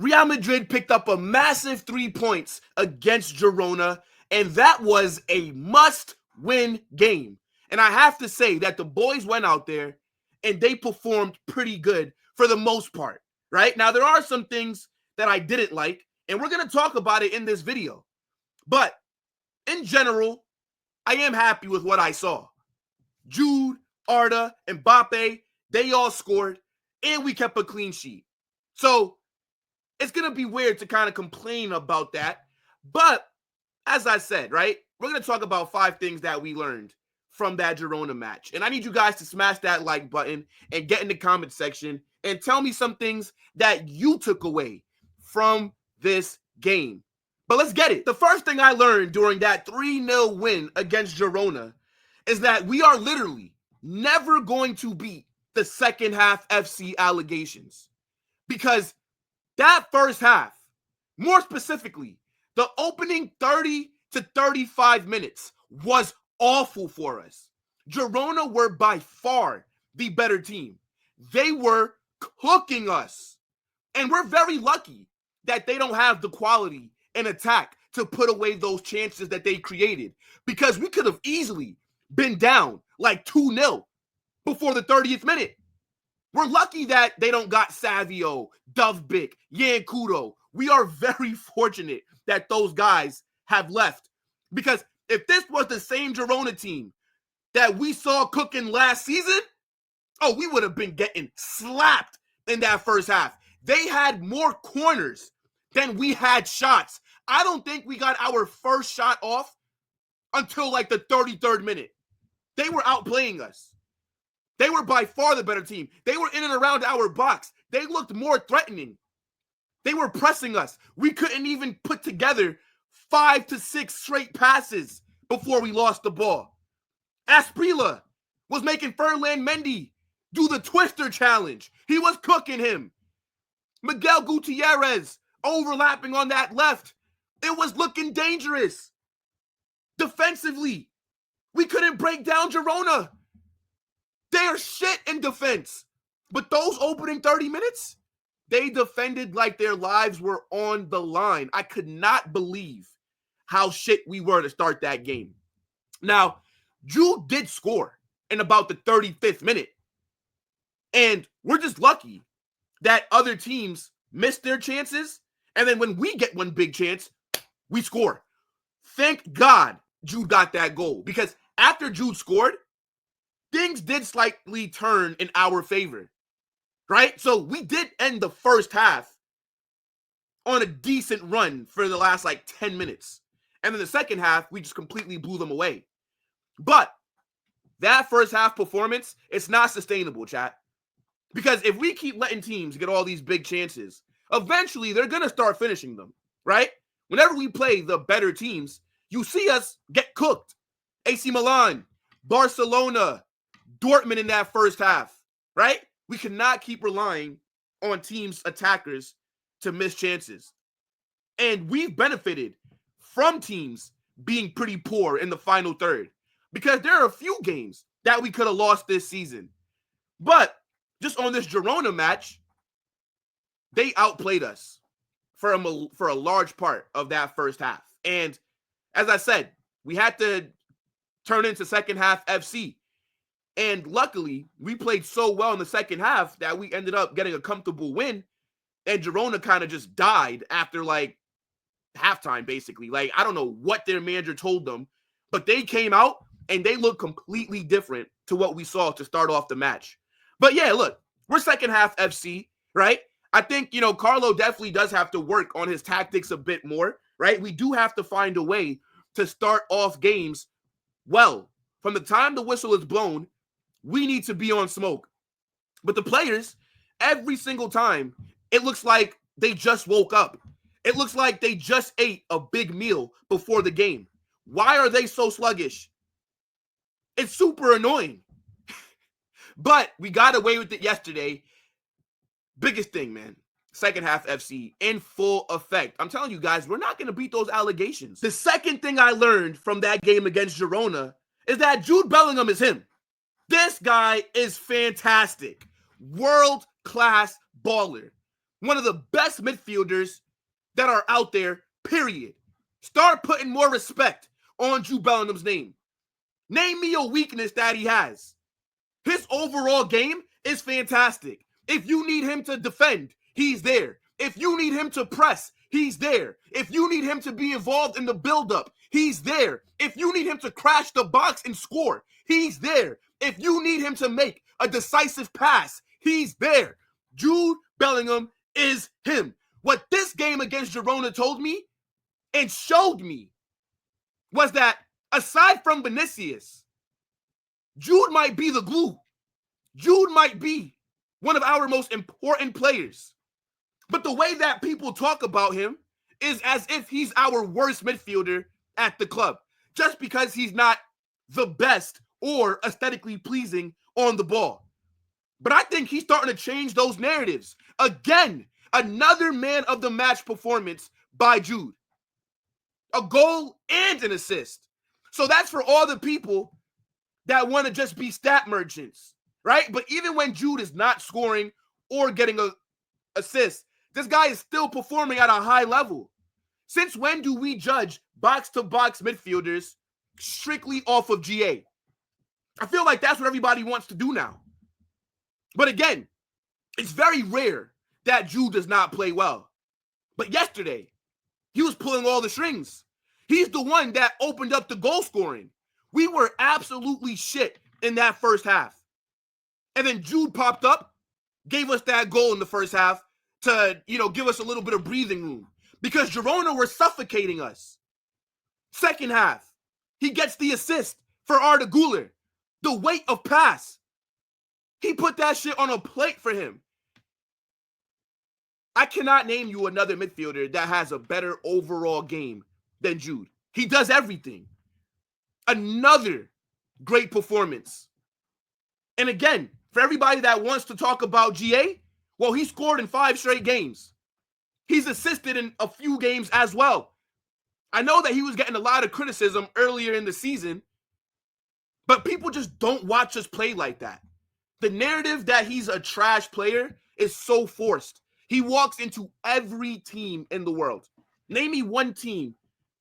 Real Madrid picked up a massive 3 points against Girona, and that was a must-win game. And I have to say that the boys went out there and they performed pretty good for the most part, right? Now, there are some things that I didn't like, and we're going to talk about it in this video. But in general, I am happy with what I saw. Jude, Arda, Mbappe, they all scored, and we kept a clean sheet. So it's going to be weird to kind of complain about that. But as I said, right, we're going to talk about 5 things that we learned from that Girona match. And I need you guys to smash that like button and get in the comment section and tell me some things that you took away from this game. But let's get it. The first thing I learned during that 3-0 win against Girona is that we are literally never going to beat the second half FC allegations. Because that first half, more specifically, the opening 30 to 35 minutes was awful for us. Girona were by far the better team. They were cooking us. And we're very lucky that they don't have the quality in attack to put away those chances that they created. Because we could have easily been down like 2-0 before the 30th minute. We're lucky that they don't got Savio, Dovbik, Yankudo. We are very fortunate that those guys have left. Because if this was the same Girona team that we saw cooking last season, oh, we would have been getting slapped in that first half. They had more corners than we had shots. I don't think we got our first shot off until like the 33rd minute. They were outplaying us. They were by far the better team. They were in and around our box. They looked more threatening. They were pressing us. We couldn't even put together 5 to 6 straight passes before we lost the ball. Asprilla was making Ferland Mendy do the twister challenge. He was cooking him. Miguel Gutierrez overlapping on that left. It was looking dangerous. Defensively, we couldn't break down Girona. They are shit in defense. But those opening 30 minutes, they defended like their lives were on the line. I could not believe how shit we were to start that game. Now, Jude did score in about the 35th minute. And we're just lucky that other teams missed their chances. And then when we get one big chance, we score. Thank God Jude got that goal. Because after Jude scored, things did slightly turn in our favor, right? So we did end the first half on a decent run for the last like 10 minutes. And then the second half, we just completely blew them away. But that first half performance, it's not sustainable, chat. Because if we keep letting teams get all these big chances, eventually they're going to start finishing them, right? Whenever we play the better teams, you see us get cooked. AC Milan, Barcelona, Dortmund in that first half, right? We cannot keep relying on teams' attackers to miss chances. And we've benefited from teams being pretty poor in the final third because there are a few games that we could have lost this season. But just on this Girona match, they outplayed us for a large part of that first half. And as I said, we had to turn into second half FC. And luckily, we played so well in the second half that we ended up getting a comfortable win. And Girona kind of just died after like halftime, basically. Like, I don't know what their manager told them, but they came out and they looked completely different to what we saw to start off the match. But yeah, look, we're second half FC, right? I think, Carlo definitely does have to work on his tactics a bit more, right? We do have to find a way to start off games well. From the time the whistle is blown, we need to be on smoke. But the players, every single time, it looks like they just woke up. It looks like they just ate a big meal before the game. Why are they so sluggish? It's super annoying. But we got away with it yesterday. Biggest thing, man. Second half FC in full effect. I'm telling you guys, we're not going to beat those allegations. The second thing I learned from that game against Girona is that Jude Bellingham is him. This guy is fantastic. World-class baller. one of the best midfielders that are out there, period. Start putting more respect on Jude Bellingham's name. Name me a weakness that he has. His overall game is fantastic. If you need him to defend, he's there. If you need him to press, he's there. If you need him to be involved in the buildup, he's there. If you need him to crash the box and score, he's there. If you need him to make a decisive pass, he's there. Jude Bellingham is him. What this game against Girona told me and showed me was that aside from Vinicius, Jude might be the glue. Jude might be one of our most important players. But the way that people talk about him is as if he's our worst midfielder at the club, just because he's not the best or aesthetically pleasing on the ball. But I think he's starting to change those narratives. Again, another man of the match performance by Jude. A goal and an assist. So that's for all the people that want to just be stat merchants, right? But even when Jude is not scoring or getting an assist, this guy is still performing at a high level. Since when do we judge box-to-box midfielders strictly off of GA? I feel like that's what everybody wants to do now. But again, it's very rare that Jude does not play well. But yesterday, he was pulling all the strings. He's the one that opened up the goal scoring. We were absolutely shit in that first half. And then Jude popped up, gave us that goal in the first half to, give us a little bit of breathing room. Because Girona were suffocating us. Second half, he gets the assist for Arda Guler. The weight of pass. He put that shit on a plate for him. I cannot name you another midfielder that has a better overall game than Jude. He does everything. Another great performance. And again, for everybody that wants to talk about GA, well, he scored in 5 straight games. He's assisted in a few games as well. I know that he was getting a lot of criticism earlier in the season, but people just don't watch us play like that. The narrative that he's a trash player is so forced. He walks into every team in the world. Name me one team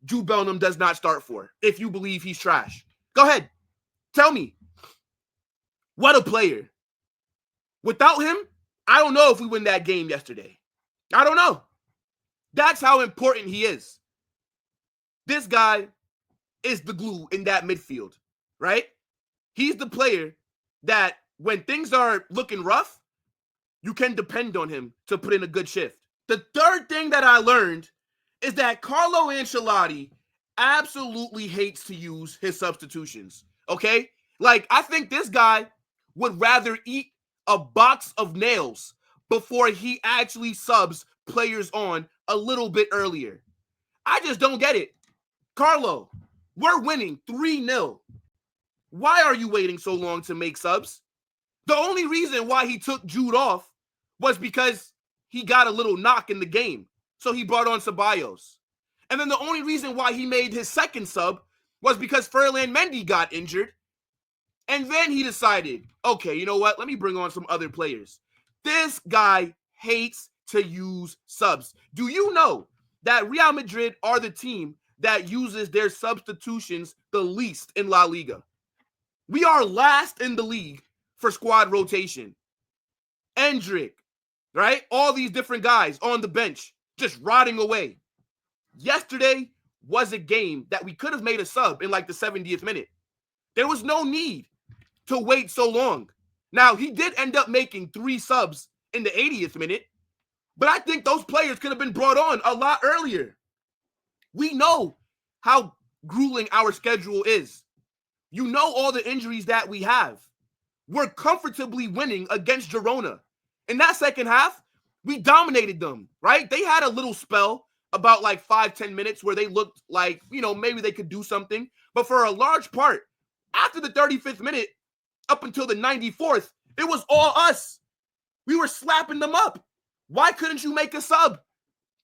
Jude Bellingham does not start for if you believe he's trash. Go ahead. Tell me. What a player. Without him, I don't know if we win that game yesterday. I don't know. That's how important he is. This guy is the glue in that midfield, right? He's the player that when things are looking rough, you can depend on him to put in a good shift. The third thing that I learned is that Carlo Ancelotti absolutely hates to use his substitutions, okay? Like, I think this guy would rather eat a box of nails before he actually subs players on a little bit earlier. I just don't get it. Carlo, we're winning 3-0. Why are you waiting so long to make subs? The only reason why he took Jude off was because he got a little knock in the game. So he brought on Ceballos. And then the only reason why he made his second sub was because Ferland Mendy got injured. And then he decided, okay, you know what? Let me bring on some other players. This guy hates to use subs. Do you know that Real Madrid are the team that uses their substitutions the least in La Liga? We are last in the league for squad rotation. Endrick, right? All these different guys on the bench just rotting away. Yesterday was a game that we could have made a sub in like the 70th minute. There was no need to wait so long. Now, he did end up making 3 subs in the 80th minute, but I think those players could have been brought on a lot earlier. We know how grueling our schedule is. You know all the injuries that we have. We're comfortably winning against Girona. In that second half, we dominated them, right? They had a little spell about like 5-10 minutes where they looked like, maybe they could do something. But for a large part, after the 35th minute, up until the 94th, it was all us. We were slapping them up. Why couldn't you make a sub?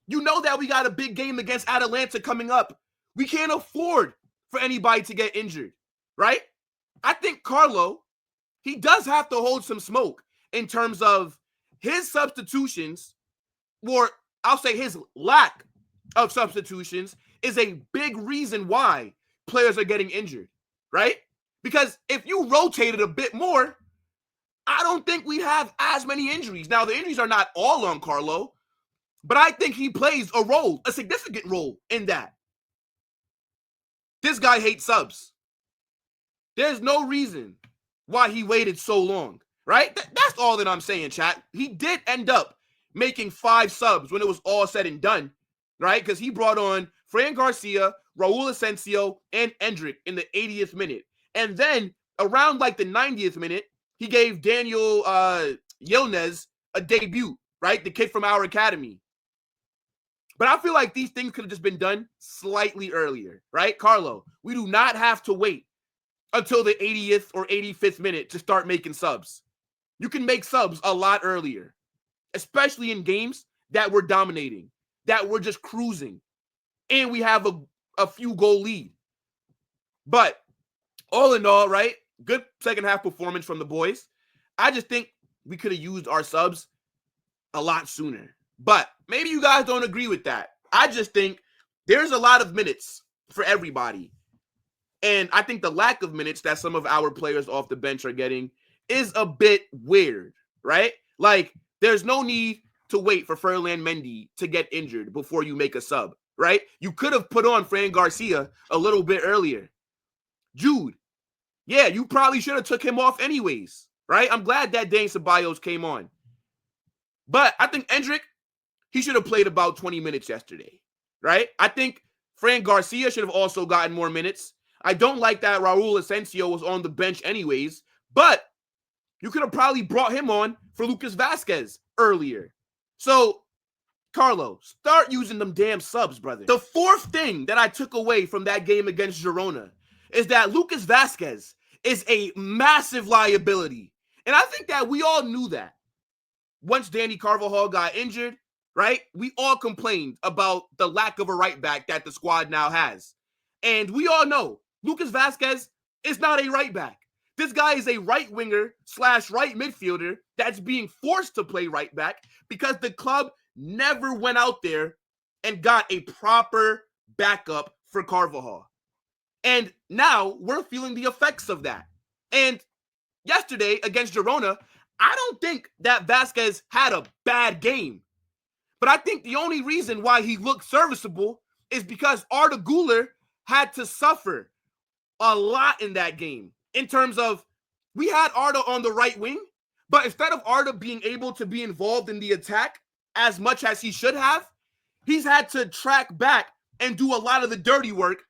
You know that we got a big game against Atalanta coming up. We can't afford for anybody to get injured, right? I think Carlo, he does have to hold some smoke in terms of his substitutions or I'll say his lack of substitutions is a big reason why players are getting injured, right? Because if you rotated a bit more, I don't think we'd have as many injuries. Now, the injuries are not all on Carlo, but I think he plays a role, a significant role in that. This guy hates subs. There's no reason why he waited so long, right? That's all that I'm saying, chat. He did end up making 5 subs when it was all said and done, right? Because he brought on Fran Garcia, Raul Asensio, and Endrick in the 80th minute. And then around like the 90th minute, he gave Daniel Yilnez a debut, right? The kid from our academy. But I feel like these things could have just been done slightly earlier, right? Carlo, we do not have to wait until the 80th or 85th minute to start making subs. You can make subs a lot earlier, especially in games that we're dominating, that we're just cruising, and we have a few goal lead. But all in all, right, good second half performance from the boys. I just think we could have used our subs a lot sooner. But maybe you guys don't agree with that. I just think there's a lot of minutes for everybody. And I think the lack of minutes that some of our players off the bench are getting is a bit weird, right? Like, there's no need to wait for Ferland Mendy to get injured before you make a sub, right? You could have put on Fran Garcia a little bit earlier. Jude, yeah, you probably should have took him off anyways, right? I'm glad that Dane Ceballos came on. But I think Endrick, he should have played about 20 minutes yesterday, right? I think Fran Garcia should have also gotten more minutes. I don't like that Raul Asensio was on the bench anyways, but you could have probably brought him on for Lucas Vasquez earlier. So, Carlo, start using them damn subs, brother. The fourth thing that I took away from that game against Girona is that Lucas Vasquez is a massive liability. And I think that we all knew that. Once Danny Carvajal got injured, right, we all complained about the lack of a right back that the squad now has. And we all know Lucas Vasquez is not a right back. This guy is a right winger / right midfielder that's being forced to play right back because the club never went out there and got a proper backup for Carvajal. And now we're feeling the effects of that. And yesterday against Girona, I don't think that Vasquez had a bad game. But I think the only reason why he looked serviceable is because Arda Guler had to suffer a lot in that game. In terms of, we had Arda on the right wing, but instead of Arda being able to be involved in the attack as much as he should have, he's had to track back and do a lot of the dirty work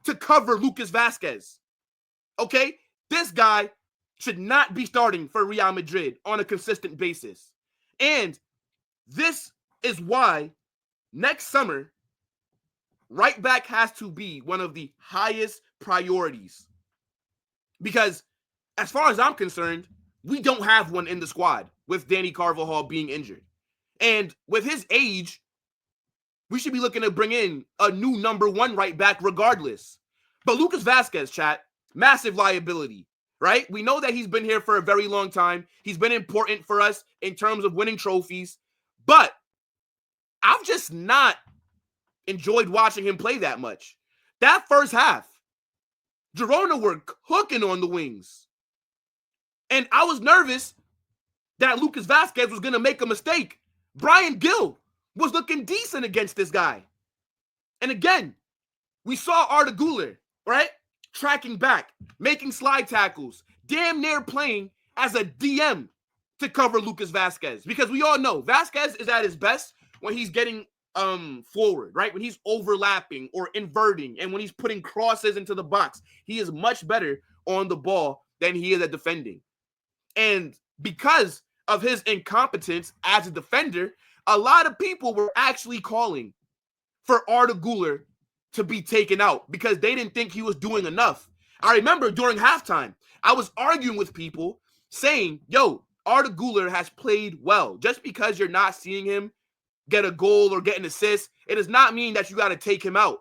to cover Lucas Vasquez. Okay? This guy should not be starting for Real Madrid on a consistent basis. And this is why next summer, right back has to be one of the highest priorities. Because as far as I'm concerned, we don't have one in the squad with Danny Carvajal being injured. And with his age, we should be looking to bring in a new number 1 right back regardless. But Lucas Vasquez, chat, massive liability, right? We know that he's been here for a very long time. He's been important for us in terms of winning trophies. But I've just not enjoyed watching him play that much. That first half, Girona were cooking on the wings. And I was nervous that Lucas Vasquez was going to make a mistake. Brian Gill was looking decent against this guy. And again, we saw Arda Guler, right? Tracking back, making slide tackles, damn near playing as a DM to cover Lucas Vasquez. Because we all know Vasquez is at his best when he's getting forward, right? When he's overlapping or inverting and when he's putting crosses into the box. He is much better on the ball than he is at defending. And because of his incompetence as a defender, a lot of people were actually calling for Arda Guler to be taken out because they didn't think he was doing enough. I remember during halftime, I was arguing with people saying, yo, Arda Guler has played well. Just because you're not seeing him get a goal or get an assist, it does not mean that you got to take him out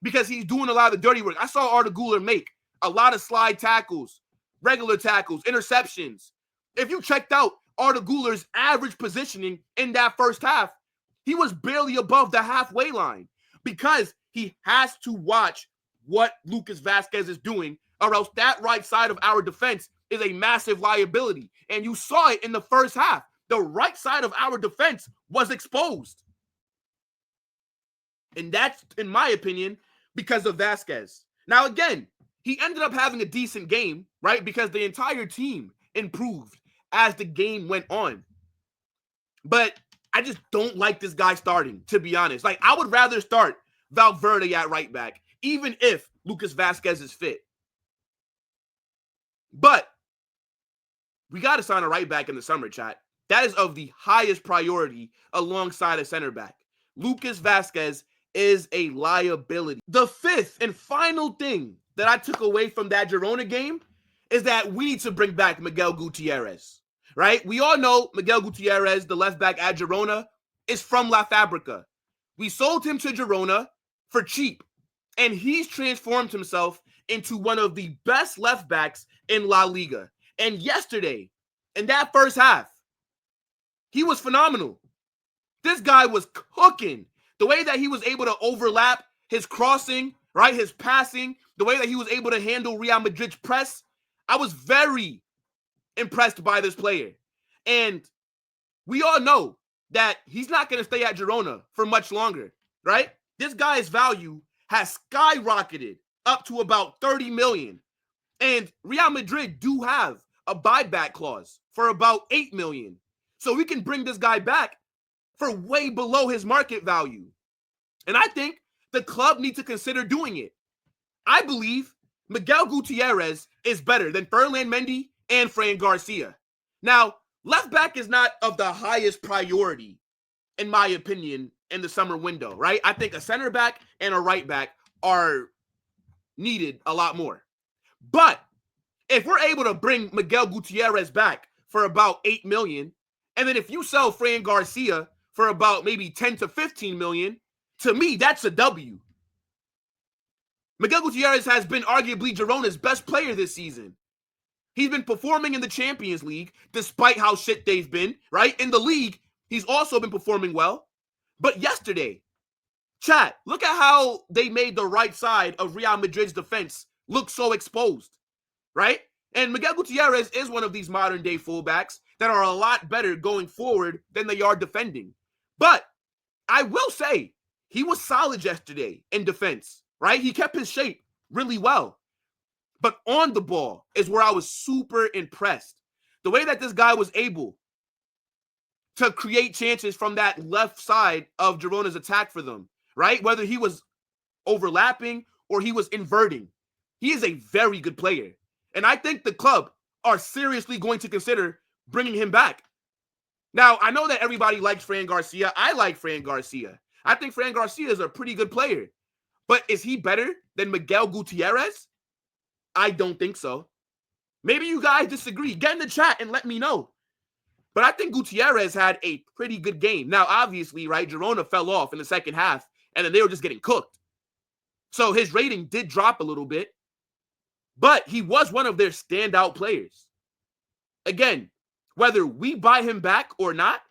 because he's doing a lot of the dirty work. I saw Arda Guler make a lot of slide tackles, regular tackles, interceptions. If you checked out Arda Guler's average positioning in that first half, He was barely above the halfway line because he has to watch what Lucas Vazquez is doing, or else that right side of our defense is a massive liability. And you saw it in the first half. The right side of our defense was exposed. And that's, in my opinion, because of Vazquez. Now, again, he ended up having a decent game, right? Because the entire team improved as the game went on. But I just don't like this guy starting, to be honest. Like, I would rather start Valverde at right back, even if Lucas Vazquez is fit. But we got to sign a right back in the summer, chat. That is of the highest priority alongside a center back. Lucas Vazquez is a liability. The fifth and final thing that I took away from that Girona game is that we need to bring back Miguel Gutierrez, right? We all know Miguel Gutierrez, the left back at Girona, is from La Fabrica. We sold him to Girona for cheap, and he's transformed himself into one of the best left backs in La Liga. And yesterday, in that first half, he was phenomenal. This guy was cooking. The way that he was able to overlap, his crossing, right, his passing, the way that he was able to handle Real Madrid's press, I was very impressed by this player. And we all know that he's not going to stay at Girona for much longer, right? This guy's value has skyrocketed up to about 30 million. And Real Madrid do have a buyback clause for about 8 million. So we can bring this guy back for way below his market value. And I think the club needs to consider doing it. I believe Miguel Gutierrez is better than Ferland Mendy and Fran Garcia. Now, left back is not of the highest priority, in my opinion, in the summer window, right? I think a center back and a right back are needed a lot more. But if we're able to bring Miguel Gutierrez back for about 8 million, and then if you sell Fran Garcia for about maybe 10 to 15 million, to me, that's a W. Miguel Gutierrez has been arguably Girona's best player this season. He's been performing in the Champions League despite how shit they've been, right? In the league, he's also been performing well. But yesterday, chat, look at how they made the right side of Real Madrid's defense look so exposed, right? And Miguel Gutierrez is one of these modern day fullbacks that are a lot better going forward than they are defending. But I will say, he was solid yesterday in defense, right? He kept his shape really well. But on the ball is where I was super impressed. The way that this guy was able to create chances from that left side of Girona's attack for them, right? Whether he was overlapping or he was inverting. He is a very good player. And I think the club are seriously going to consider bringing him back. Now, I know that everybody likes Fran Garcia. I like Fran Garcia. I think Fran Garcia is a pretty good player. But is he better than Miguel Gutierrez? I don't think so. Maybe you guys disagree. Get in the chat and let me know. But I think Gutierrez had a pretty good game. Now, obviously, right, Girona fell off in the second half, and then they were just getting cooked. So his rating did drop a little bit. But he was one of their standout players. Again, whether we buy him back or not,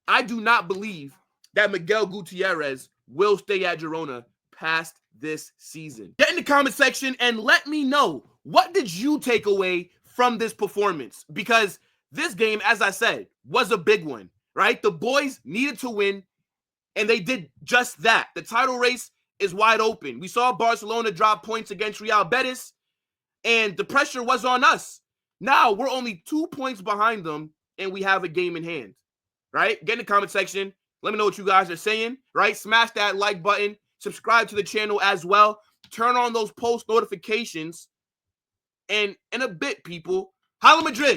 I do not believe that Miguel Gutierrez will stay at Girona past this season. Get in the comment section and let me know, what did you take away from this performance? Because this game, as I said, was a big one, right? The boys needed to win, and they did just that. The title race is wide open. We saw Barcelona drop points against Real Betis, and the pressure was on us. Now we're only 2 points behind them, and we have a game in hand, right? Get in the comment section. Let me know what you guys are saying, right? Smash that like button. Subscribe to the channel as well. Turn on those post notifications. And in a bit, people, Real Madrid.